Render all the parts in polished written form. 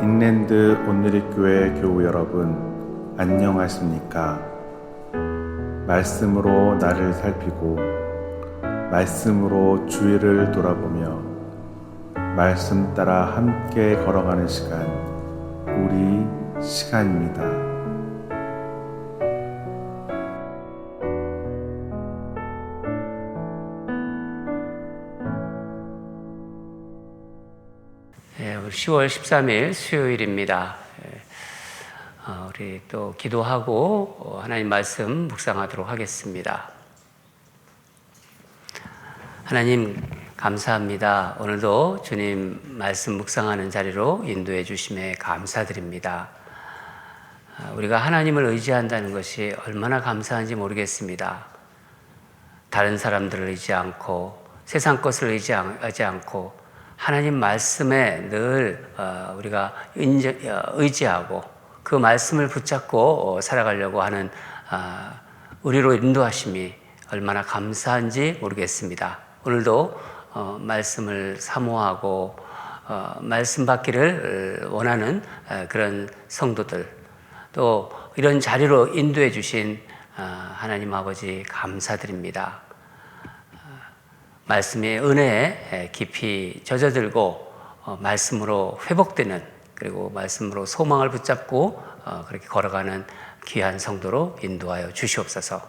빅랜드 온누리교회 교우 여러분, 안녕하십니까? 말씀으로 나를 살피고 말씀으로 주위를 돌아보며 말씀 따라 함께 걸어가는 시간, 우리 시간입니다. 우리 10월 13일 수요일입니다. 우리 또 기도하고 하나님 말씀 묵상하도록 하겠습니다. 하나님 감사합니다. 오늘도 주님 말씀 묵상하는 자리로 인도해 주심에 감사드립니다. 우리가 하나님을 의지한다는 것이 얼마나 감사한지 모르겠습니다. 다른 사람들을 의지 않고 세상 것을 의지하지 않고 하나님 말씀에 늘 우리가 의지하고 그 말씀을 붙잡고 살아가려고 하는 우리로 인도하심이 얼마나 감사한지 모르겠습니다. 오늘도 말씀을 사모하고 말씀 받기를 원하는 그런 성도들, 또 이런 자리로 인도해 주신 하나님 아버지 감사드립니다. 말씀의 은혜에 깊이 젖어들고 말씀으로 회복되는, 그리고 말씀으로 소망을 붙잡고 그렇게 걸어가는 귀한 성도로 인도하여 주시옵소서.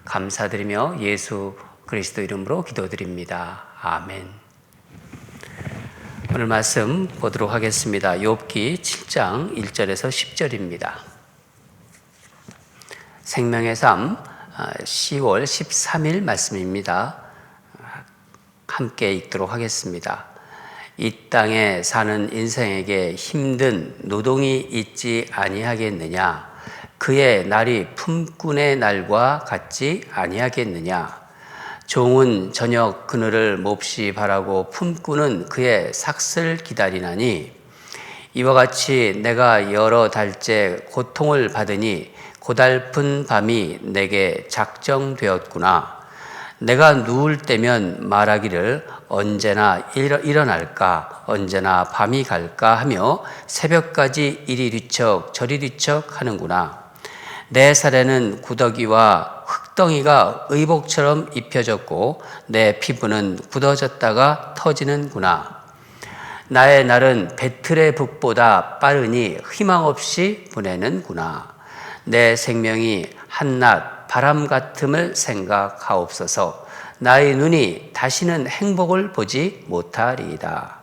감사드리며 예수 그리스도 이름으로 기도드립니다. 아멘. 오늘 말씀 보도록 하겠습니다. 욥기 7장 1절에서 10절입니다. 생명의 삶 10월 13일 말씀입니다. 함께 읽도록 하겠습니다. 이 땅에 사는 인생에게 힘든 노동이 있지 아니하겠느냐? 그의 날이 품꾼의 날과 같지 아니하겠느냐? 종은 저녁 그늘을 몹시 바라고 품꾼은 그의 삭슬 기다리나니, 이와 같이 내가 여러 달째 고통을 받으니 고달픈 밤이 내게 작정되었구나. 내가 누울 때면 말하기를 언제나 일어날까, 언제나 밤이 갈까 하며 새벽까지 이리 뒤척 저리 뒤척 하는구나. 내 살에는 구더기와 흙덩이가 의복처럼 입혀졌고 내 피부는 굳어졌다가 터지는구나. 나의 날은 배틀의 북보다 빠르니 희망 없이 보내는구나. 내 생명이 한낮 바람 같음을 생각하옵소서. 나의 눈이 다시는 행복을 보지 못하리이다.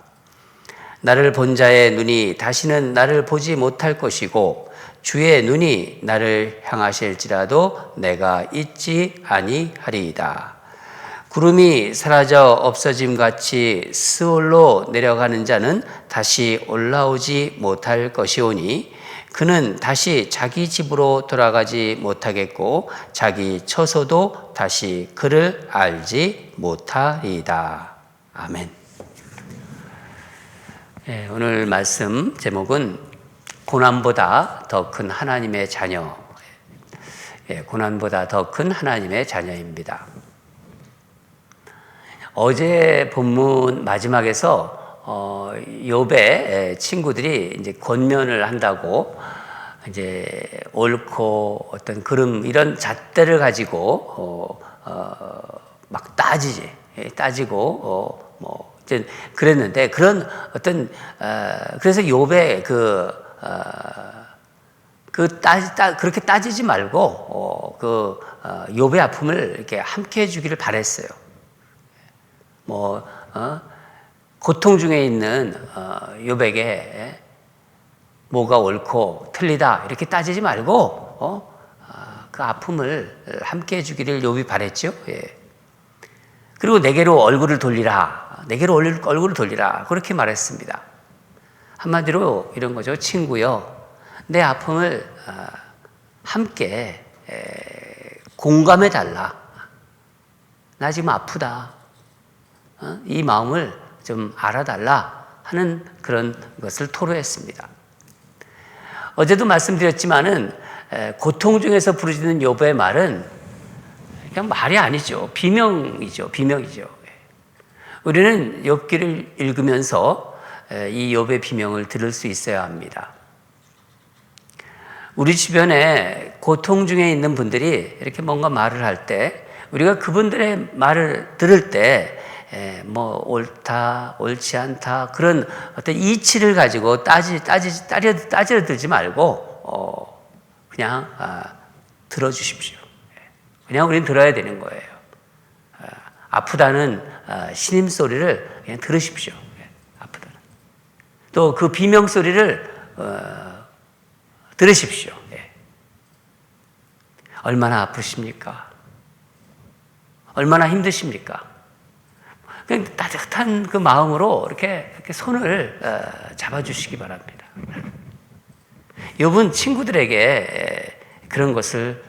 나를 본 자의 눈이 다시는 나를 보지 못할 것이고 주의 눈이 나를 향하실지라도 내가 잊지 아니하리이다. 구름이 사라져 없어짐같이 스올로 내려가는 자는 다시 올라오지 못할 것이오니 그는 다시 자기 집으로 돌아가지 못하겠고 자기 처소도 다시 그를 알지 못하리이다. 아멘. 네, 오늘 말씀 제목은 고난보다 더 큰 하나님의 자녀. 고난보다 더 큰 하나님의 자녀입니다. 어제 본문 마지막에서 욥의 친구들이 이제 권면을 한다고 이제 옳고 어떤 그름 이런 잣대를 가지고 막 따지고 뭐 그랬는데, 그런 어떤 그래서 욥의 그렇게 따지지 말고 욥의 아픔을 이렇게 함께 해주기를 바랬어요. 고통 중에 있는 욥에게 뭐가 옳고 틀리다 이렇게 따지지 말고 그 아픔을 함께 해주기를 욥이 바랬죠. 그리고 내게로 얼굴을 돌리라, 내게로 얼굴을 돌리라 그렇게 말했습니다. 한마디로 이런 거죠. 친구여, 내 아픔을 함께 공감해 달라. 나 지금 아프다. 이 마음을 좀 알아달라 하는 그런 것을 토로했습니다. 어제도 말씀드렸지만은 고통 중에서 부르짖는 욥의 말은 그냥 말이 아니죠. 비명이죠. 우리는 욥기를 읽으면서 이 욥의 비명을 들을 수 있어야 합니다. 우리 주변에 고통 중에 있는 분들이 이렇게 뭔가 말을 할 때 우리가 그분들의 말을 들을 때 뭐 옳다, 옳지 않다 그런 어떤 이치를 가지고 따지려 들지 말고 그냥 들어주십시오. 그냥 우리는 들어야 되는 거예요. 아프다는 신임 소리를 그냥 들으십시오. 아프다는 또 그 비명 소리를 들으십시오. 얼마나 아프십니까? 얼마나 힘드십니까? 그냥 따뜻한 그 마음으로 이렇게 손을 잡아주시기 바랍니다. 욥은 친구들에게 그런 것을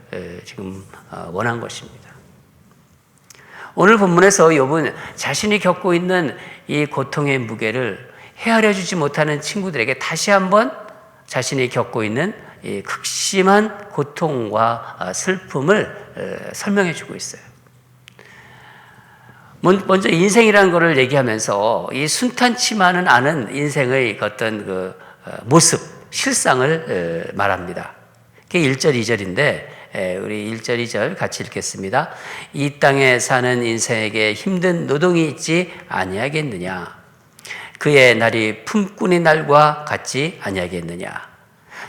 지금 원한 것입니다. 오늘 본문에서 욥은 자신이 겪고 있는 이 고통의 무게를 헤아려 주지 못하는 친구들에게 다시 한번 자신이 겪고 있는 이 극심한 고통과 슬픔을 설명해 주고 있어요. 먼저 인생이라는 것을 얘기하면서 이 순탄치만은 않은 인생의 어떤 그 모습, 실상을 말합니다. 그게 1절, 2절인데 우리 1절, 2절 같이 읽겠습니다. 이 땅에 사는 인생에게 힘든 노동이 있지 아니하겠느냐? 그의 날이 품꾼의 날과 같지 아니하겠느냐?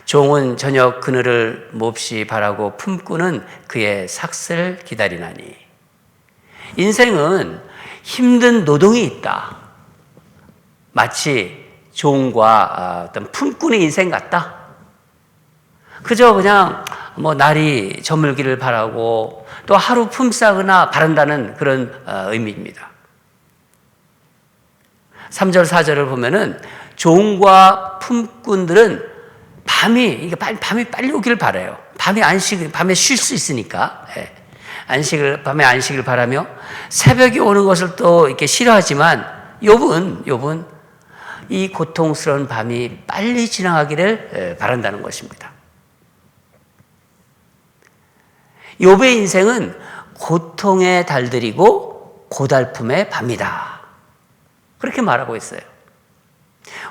종은 저녁 그늘을 몹시 바라고 품꾼은 그의 삭슬을 기다리나니. 인생은 힘든 노동이 있다. 마치 종과 어떤 품꾼의 인생 같다. 그저 그냥 뭐 날이 저물기를 바라고 또 하루 품삯이나 바란다는 그런 의미입니다. 3절, 4절을 보면은 종과 품꾼들은 밤이 빨리 오기를 바라요. 밤에 쉴 수 있으니까. 밤에 안식을 바라며 새벽이 오는 것을 또 이렇게 싫어하지만 욥은 이 고통스러운 밤이 빨리 지나가기를 바란다는 것입니다. 욥의 인생은 고통의 달들이고 고달픔의 밤이다. 그렇게 말하고 있어요.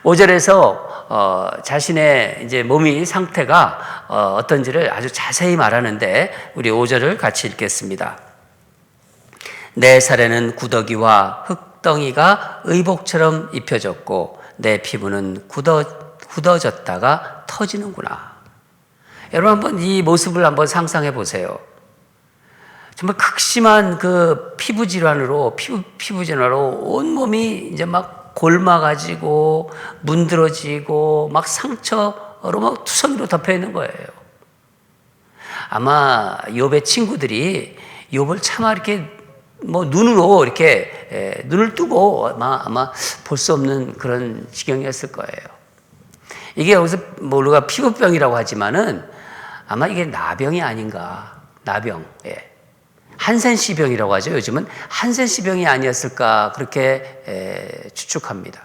5절에서 자신의 이제 몸이 상태가 어떤지를 아주 자세히 말하는데 우리 5절을 같이 읽겠습니다. 내 살에는 구더기와 흙덩이가 의복처럼 입혀졌고 내 피부는 굳어졌다가 터지는구나. 여러분 한번 이 모습을 한번 상상해 보세요. 정말 극심한 그 피부 질환으로 온몸이 이제 막 골마가지고 문드러지고 막 상처로 막 투성이로 덮여 있는 거예요. 아마 욥의 친구들이 욥을 차마 이렇게 뭐 눈으로 이렇게 눈을 뜨고 아마 볼 수 없는 그런 지경이었을 거예요. 이게 여기서 뭐 우리가 피부병이라고 하지만은 아마 이게 나병이 아닌가. 나병. 한센시병이라고 하죠. 요즘은 한센시병이 아니었을까 그렇게 추측합니다.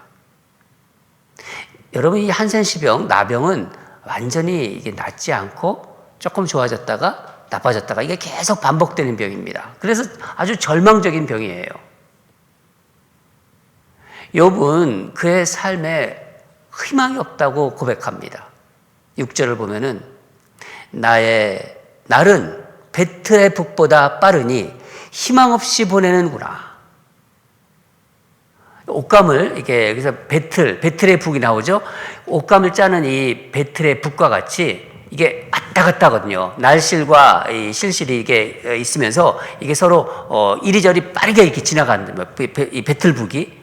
여러분 이 한센시병, 나병은 완전히 이게 낫지 않고 조금 좋아졌다가 나빠졌다가 이게 계속 반복되는 병입니다. 그래서 아주 절망적인 병이에요. 욥은 그의 삶에 희망이 없다고 고백합니다. 6절을 보면은 나의 날은 배틀의 북보다 빠르니 희망 없이 보내는구나. 옷감을 이렇게 여기서 배틀의 북이 나오죠. 옷감을 짜는 이 배틀의 북과 같이 이게 왔다 갔다 하거든요. 날실과 이 실실이 이게 있으면서 이게 서로 이리저리 빠르게 이렇게 지나가는 이 배틀북이.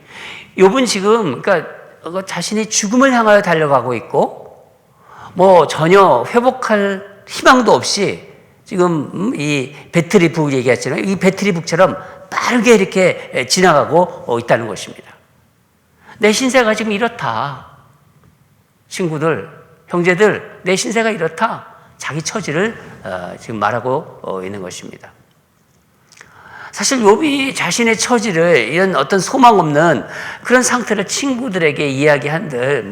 욥은 지금 그러니까 자신이 죽음을 향하여 달려가고 있고 뭐 전혀 회복할 희망도 없이 지금 이 배틀의 북 얘기했잖아요. 이 배틀의 북처럼 빠르게 이렇게 지나가고 있다는 것입니다. 내 신세가 지금 이렇다. 친구들, 형제들, 내 신세가 이렇다. 자기 처지를 지금 말하고 있는 것입니다. 사실 욥이 자신의 처지를 이런 어떤 소망 없는 그런 상태를 친구들에게 이야기한들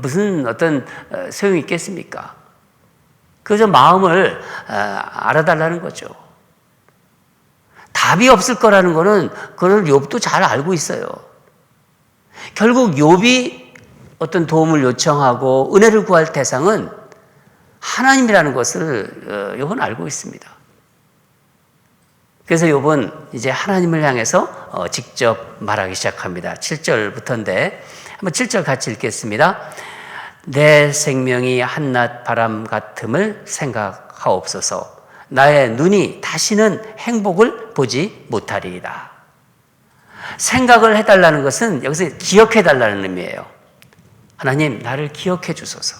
무슨 어떤 소용이 있겠습니까? 그저 마음을 알아달라는 거죠. 답이 없을 거라는 거는 그걸 욥도 잘 알고 있어요. 결국 욥이 어떤 도움을 요청하고 은혜를 구할 대상은 하나님이라는 것을 욥은 알고 있습니다. 그래서 욥은 이제 하나님을 향해서 직접 말하기 시작합니다. 7절부터인데 한번 7절 같이 읽겠습니다. 내 생명이 한낮 바람 같음을 생각하옵소서. 나의 눈이 다시는 행복을 보지 못하리이다. 생각을 해달라는 것은 여기서 기억해달라는 의미예요. 하나님, 나를 기억해 주소서.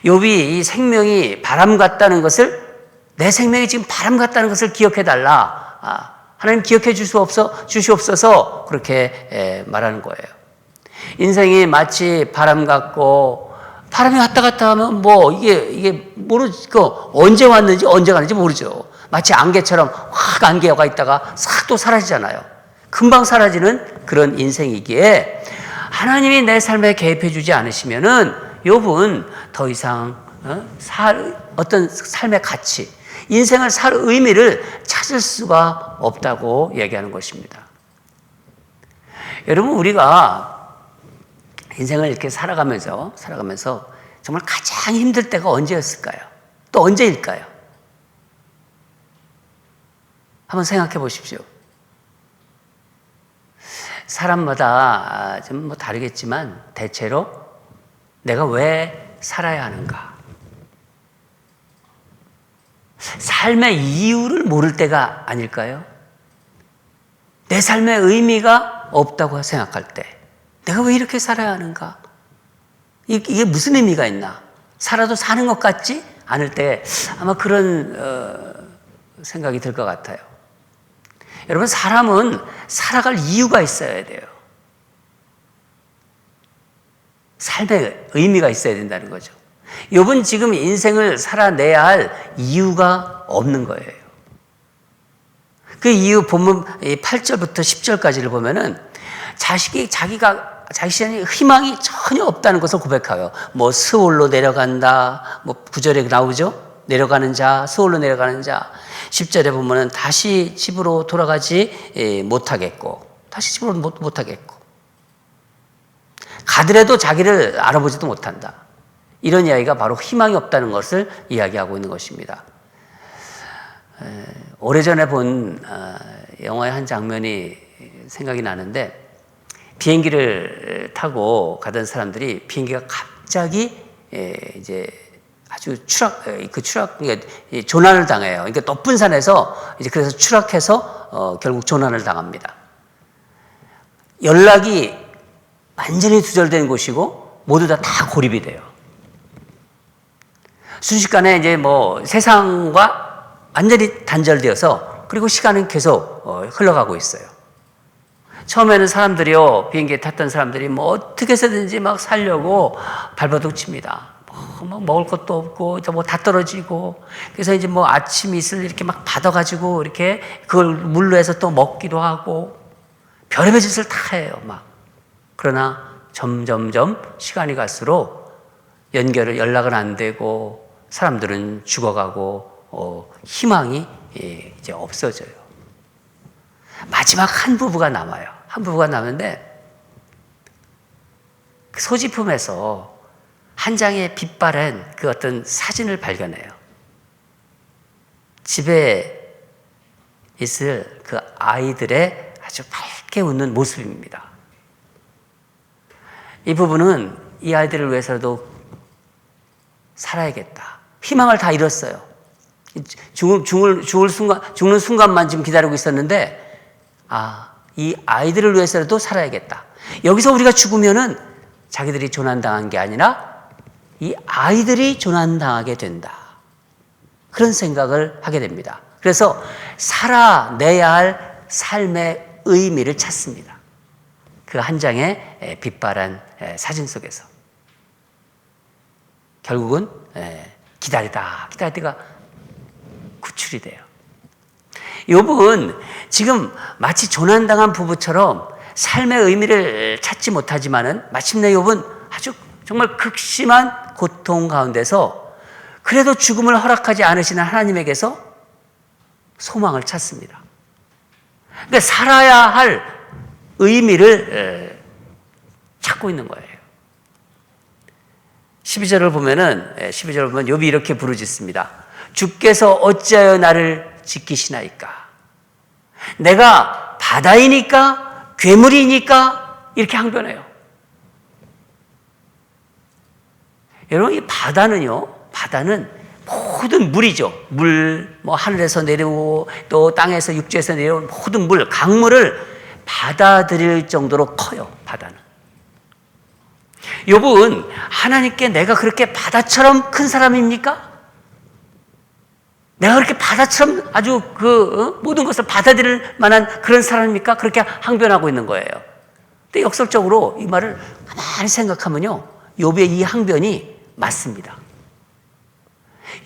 욥이 이 생명이 바람 같다는 것을, 내 생명이 지금 바람 같다는 것을 기억해달라. 하나님 기억해 주시옵소서. 그렇게 말하는 거예요. 인생이 마치 바람 같고, 바람이 왔다 갔다 하면 이게 모르죠. 언제 왔는지 언제 가는지 모르죠. 마치 안개처럼 확 안개가 있다가 싹 또 사라지잖아요. 금방 사라지는 그런 인생이기에 하나님이 내 삶에 개입해 주지 않으시면은 욥은 더 이상 어떤 삶의 가치, 인생을 살 의미를 찾을 수가 없다고 얘기하는 것입니다. 여러분, 우리가 인생을 이렇게 살아가면서 정말 가장 힘들 때가 언제였을까요? 또 언제일까요? 한번 생각해 보십시오. 사람마다 좀 다르겠지만 대체로 내가 왜 살아야 하는가? 삶의 이유를 모를 때가 아닐까요? 내 삶의 의미가 없다고 생각할 때 내가 왜 이렇게 살아야 하는가? 이게 무슨 의미가 있나? 살아도 사는 것 같지 않을 때 아마 그런 생각이 들 것 같아요. 여러분, 사람은 살아갈 이유가 있어야 돼요. 삶의 의미가 있어야 된다는 거죠. 욥은 지금 인생을 살아내야 할 이유가 없는 거예요. 그 이유 본문 8절부터 10절까지를 보면은 자신이 희망이 전혀 없다는 것을 고백하여 스올로 내려간다. 9절에 나오죠. 내려가는 자, 스올로 내려가는 자. 10절에 보면은 다시 집으로 돌아가지 못하겠고, 다시 집으로 못하겠고, 가더라도 자기를 알아보지도 못한다. 이런 이야기가 바로 희망이 없다는 것을 이야기하고 있는 것입니다. 오래전에 본 영화의 한 장면이 생각이 나는데, 비행기를 타고 가던 사람들이 비행기가 갑자기 이제 아주 조난을 당해요. 그러니까 높은 산에서 이제 그래서 추락해서 결국 조난을 당합니다. 연락이 완전히 두절된 곳이고 모두 다 고립이 돼요. 순식간에 이제 세상과 완전히 단절되어서 그리고 시간은 계속 흘러가고 있어요. 처음에는 비행기에 탔던 사람들이 어떻게 해서든지 막 살려고 발버둥 칩니다. 먹을 것도 없고, 다 떨어지고, 그래서 이제 아침 이슬 이렇게 막 받아가지고, 이렇게 그걸 물로 해서 또 먹기도 하고, 별의별 짓을 다 해요, 막. 그러나 점점점 시간이 갈수록 연락은 안 되고, 사람들은 죽어가고, 희망이 이제 없어져요. 마지막 한 부부가 남아요. 한 부부가 남는데, 그 소지품에서 한 장의 빛바랜 그 어떤 사진을 발견해요. 집에 있을 그 아이들의 아주 밝게 웃는 모습입니다. 이 부부는 이 아이들을 위해서라도 살아야겠다. 희망을 다 잃었어요. 죽는 순간만 지금 기다리고 있었는데, 이 아이들을 위해서라도 살아야겠다. 여기서 우리가 죽으면은 자기들이 조난당한 게 아니라 이 아이들이 조난당하게 된다. 그런 생각을 하게 됩니다. 그래서 살아내야 할 삶의 의미를 찾습니다. 그 한 장의 빛바랜 사진 속에서. 결국은 기다리다가 구출이 돼요. 욥은 지금 마치 조난당한 부부처럼 삶의 의미를 찾지 못하지만은 마침내 욥은 아주 정말 극심한 고통 가운데서 그래도 죽음을 허락하지 않으시는 하나님에게서 소망을 찾습니다. 그러니까 살아야 할 의미를 찾고 있는 거예요. 12절을 보면은 12절을 보면 욥이 이렇게 부르짖습니다. 주께서 어찌하여 나를 지키시나이까? 내가 바다이니까 괴물이니까 이렇게 항변해요. 여러분, 이 바다는 모든 물이죠. 물, 하늘에서 내려오고 또 땅에서 육지에서 내려오는 모든 물, 강물을 받아들일 정도로 커요. 바다는. 욥은 하나님께 내가 그렇게 바다처럼 큰 사람입니까? 내가 그렇게 바다처럼 아주 모든 것을 받아들일 만한 그런 사람입니까? 그렇게 항변하고 있는 거예요. 근데 역설적으로 이 말을 가만히 생각하면요, 욥의 이 항변이 맞습니다.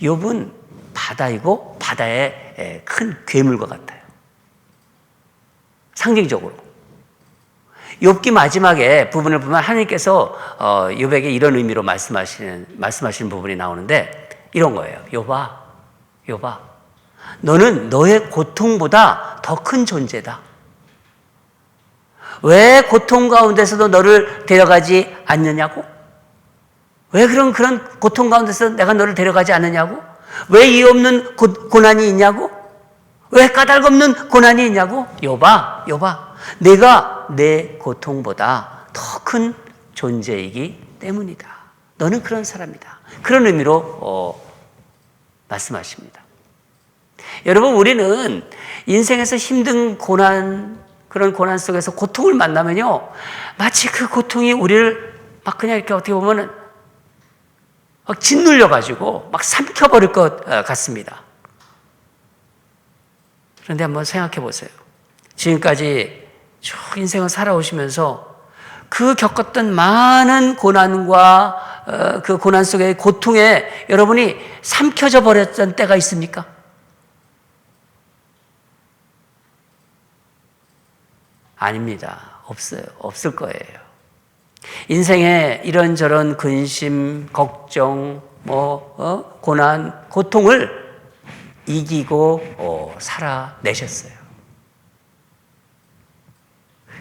욥은 바다이고 바다의 큰 괴물과 같아요. 상징적으로. 욥기 마지막에 부분을 보면 하나님께서 욥에게 이런 의미로 말씀하시는 부분이 나오는데 이런 거예요. 욥아, 너는 너의 고통보다 더 큰 존재다. 왜 고통 가운데서도 너를 데려가지 않느냐고? 왜 그런 고통 가운데서 내가 너를 데려가지 않느냐고? 왜 이유 없는 고난이 있냐고? 왜 까닭 없는 고난이 있냐고? 욥아, 내가 내 고통보다 더 큰 존재이기 때문이다. 너는 그런 사람이다. 그런 의미로 말씀하십니다. 여러분, 우리는 인생에서 힘든 그런 고난 속에서 고통을 만나면요, 마치 그 고통이 우리를 막 그냥 이렇게 어떻게 보면은 막 짓눌려가지고 막 삼켜버릴 것 같습니다. 그런데 한번 생각해 보세요. 지금까지 쭉 인생을 살아오시면서 그 겪었던 많은 고난과 그 고난 속의 고통에 여러분이 삼켜져 버렸던 때가 있습니까? 아닙니다. 없어요. 없을 거예요. 인생에 이런저런 근심, 걱정, 고난, 고통을 이기고 살아내셨어요.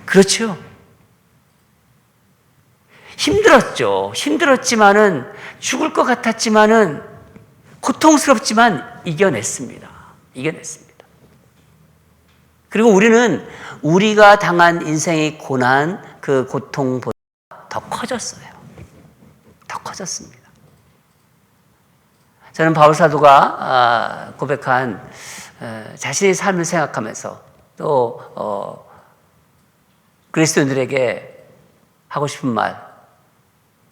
그렇죠? 힘들었지만은 죽을 것 같았지만은 고통스럽지만 이겨냈습니다. 그리고 우리는 우리가 당한 인생의 고난, 그 고통보다 더 커졌어요. 더 커졌습니다. 저는 바울 사도가 고백한 자신의 삶을 생각하면서 또 그리스도인들에게 하고 싶은 말,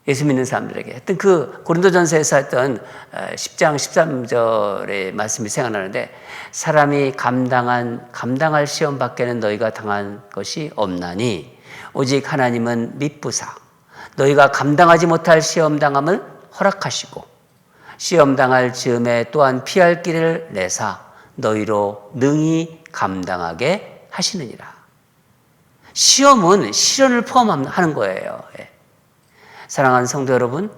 예수 믿는 사람들에게 했던 그 고린도전서에서 했던 10장 13절의 말씀이 생각나는데, 사람이 감당할 시험 밖에는 너희가 당한 것이 없나니 오직 하나님은 미쁘사 너희가 감당하지 못할 시험 당함을 허락하시고 시험 당할 즈음에 또한 피할 길을 내사 너희로 능히 감당하게 하시느니라. 시험은 시련을 포함하는 거예요. 사랑하는 성도 여러분,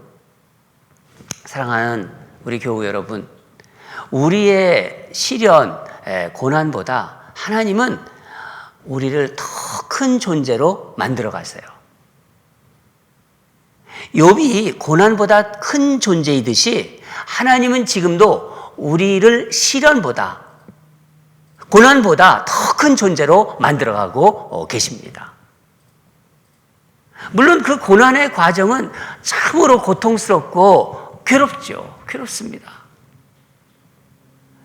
사랑하는 우리 교우 여러분, 우리의 시련, 고난보다 하나님은 우리를 더 큰 존재로 만들어 가세요. 욥이 고난보다 큰 존재이듯이 하나님은 지금도 우리를 시련보다, 고난보다 더 큰 존재로 만들어가고 계십니다. 물론 그 고난의 과정은 참으로 고통스럽고 괴롭습니다.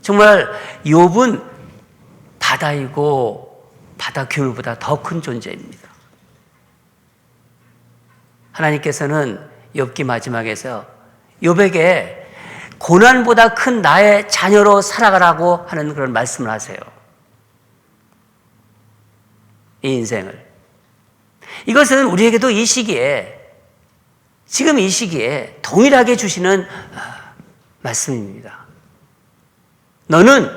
정말 욥은 바다이고 바다 괴물보다 더 큰 존재입니다. 하나님께서는 욥기 마지막에서 욥에게 고난보다 큰 나의 자녀로 살아가라고 하는 그런 말씀을 하세요. 이 인생을. 이것은 우리에게도 지금 이 시기에 동일하게 주시는 말씀입니다. 너는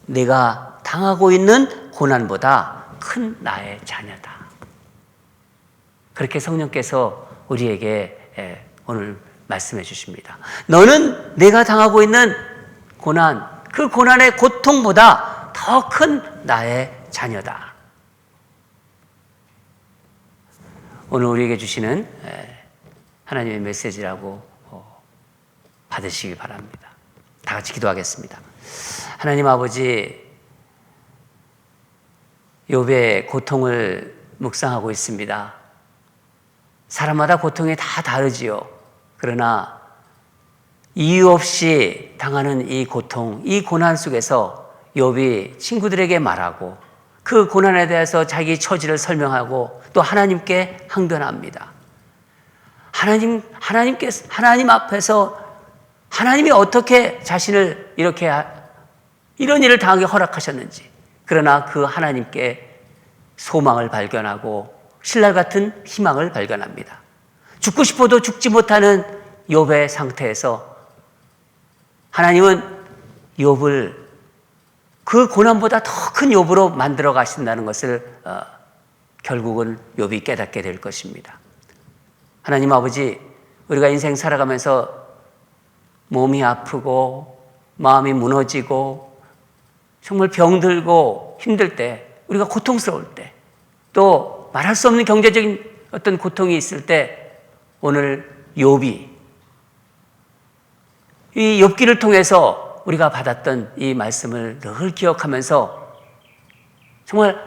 내가 당하고 있는 고난보다 큰 나의 자녀다. 그렇게 성령께서 우리에게 오늘 말씀해 주십니다. 너는 내가 당하고 있는 고난, 그 고난의 고통보다 더 큰 나의 자녀다. 오늘 우리에게 주시는 하나님의 메시지라고 받으시기 바랍니다. 다 같이 기도하겠습니다. 하나님 아버지, 욥의 고통을 묵상하고 있습니다. 사람마다 고통이 다 다르지요. 그러나 이유 없이 당하는 이 고통, 이 고난 속에서 욥이 친구들에게 말하고 그 고난에 대해서 자기 처지를 설명하고 또 하나님께 항변합니다. 하나님 앞에서 하나님이 어떻게 자신을 이런 일을 당하게 허락하셨는지, 그러나 그 하나님께 소망을 발견하고 신랄 같은 희망을 발견합니다. 죽고 싶어도 죽지 못하는 욥의 상태에서 하나님은 욥을 그 고난보다 더 큰 욥으로 만들어 가신다는 것을 결국은 욥이 깨닫게 될 것입니다. 하나님 아버지, 우리가 인생 살아가면서 몸이 아프고 마음이 무너지고 정말 병들고 힘들 때, 우리가 고통스러울 때, 또 말할 수 없는 경제적인 어떤 고통이 있을 때, 오늘 욥이 이 욥기를 통해서 우리가 받았던 이 말씀을 늘 기억하면서 정말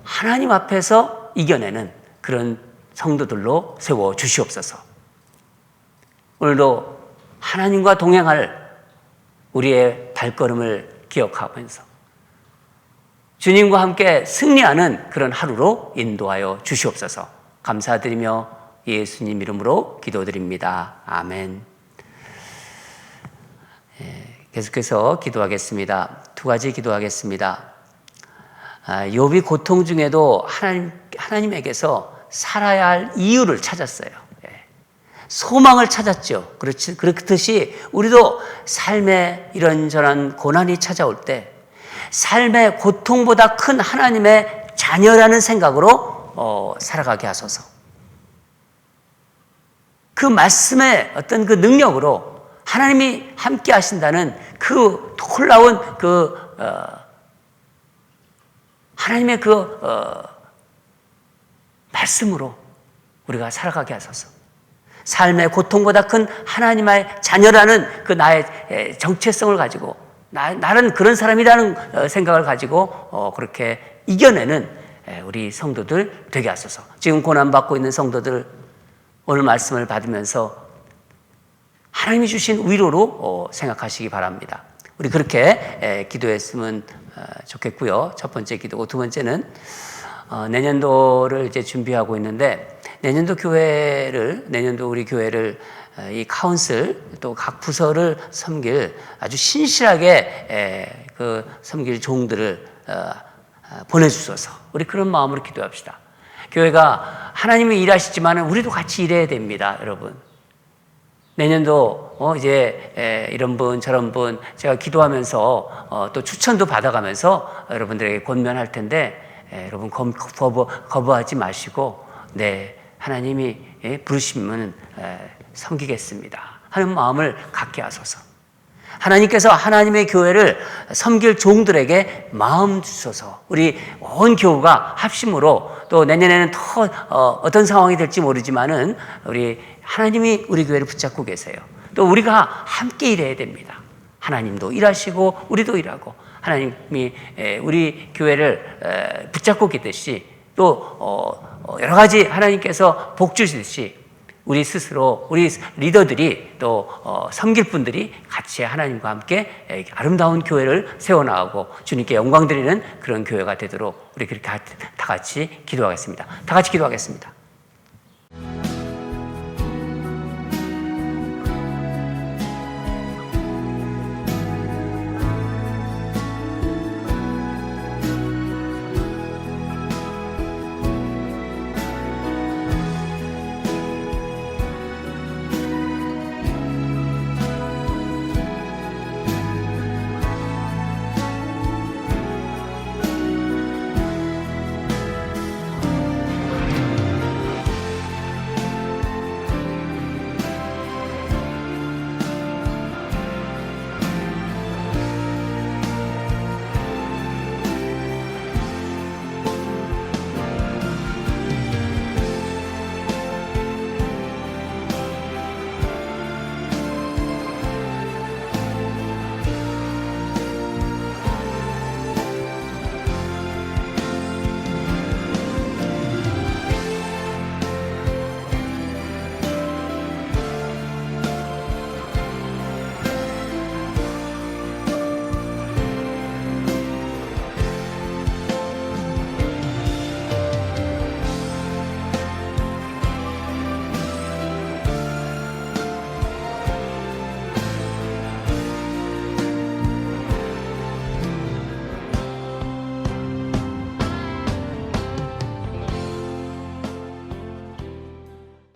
하나님 앞에서 이겨내는 그런 성도들로 세워 주시옵소서. 오늘도 하나님과 동행할 우리의 발걸음을 기억하면서 주님과 함께 승리하는 그런 하루로 인도하여 주시옵소서. 감사드리며 예수님 이름으로 기도드립니다. 아멘. 계속해서 기도하겠습니다. 두 가지 기도하겠습니다. 욥이 고통 중에도 하나님에게서 살아야 할 이유를 찾았어요. 소망을 찾았죠. 그렇듯이 우리도 삶에 이런저런 고난이 찾아올 때 삶의 고통보다 큰 하나님의 자녀라는 생각으로 살아가게 하소서. 그 말씀의 어떤 그 능력으로 하나님이 함께 하신다는 그 놀라운 하나님의 말씀으로 우리가 살아가게 하소서. 삶의 고통보다 큰 하나님의 자녀라는 그 나의 정체성을 가지고 나는 그런 사람이라는 생각을 가지고 그렇게 이겨내는 우리 성도들 되게 하소서. 지금 고난받고 있는 성도들 오늘 말씀을 받으면서 하나님이 주신 위로로 생각하시기 바랍니다. 우리 그렇게 기도했으면 좋겠고요. 첫 번째 기도고, 두 번째는 내년도를 이제 준비하고 있는데 내년도 우리 교회를 이 카운슬 또 각 부서를 섬길 아주 신실하게 그 섬길 종들을 보내주소서. 우리 그런 마음으로 기도합시다. 교회가 하나님이 일하시지만 우리도 같이 일해야 됩니다, 여러분. 내년도 이제 이런 분 저런 분 제가 기도하면서 또 추천도 받아가면서 여러분들에게 권면할 텐데 여러분 거부하지 마시고 하나님이 부르시면 섬기겠습니다 하는 마음을 갖게 하소서. 하나님께서 하나님의 교회를 섬길 종들에게 마음 주소서. 우리 온 교우가 합심으로 또 내년에는 더 어떤 상황이 될지 모르지만은 우리 하나님이 우리 교회를 붙잡고 계세요. 또 우리가 함께 일해야 됩니다. 하나님도 일하시고 우리도 일하고 하나님이 우리 교회를 붙잡고 계듯이 또 여러 가지 하나님께서 복 주시듯이 우리 스스로 우리 리더들이 또 섬길 분들이 같이 하나님과 함께 아름다운 교회를 세워나가고 주님께 영광 드리는 그런 교회가 되도록 우리 그렇게 다 같이 기도하겠습니다. 다 같이 기도하겠습니다.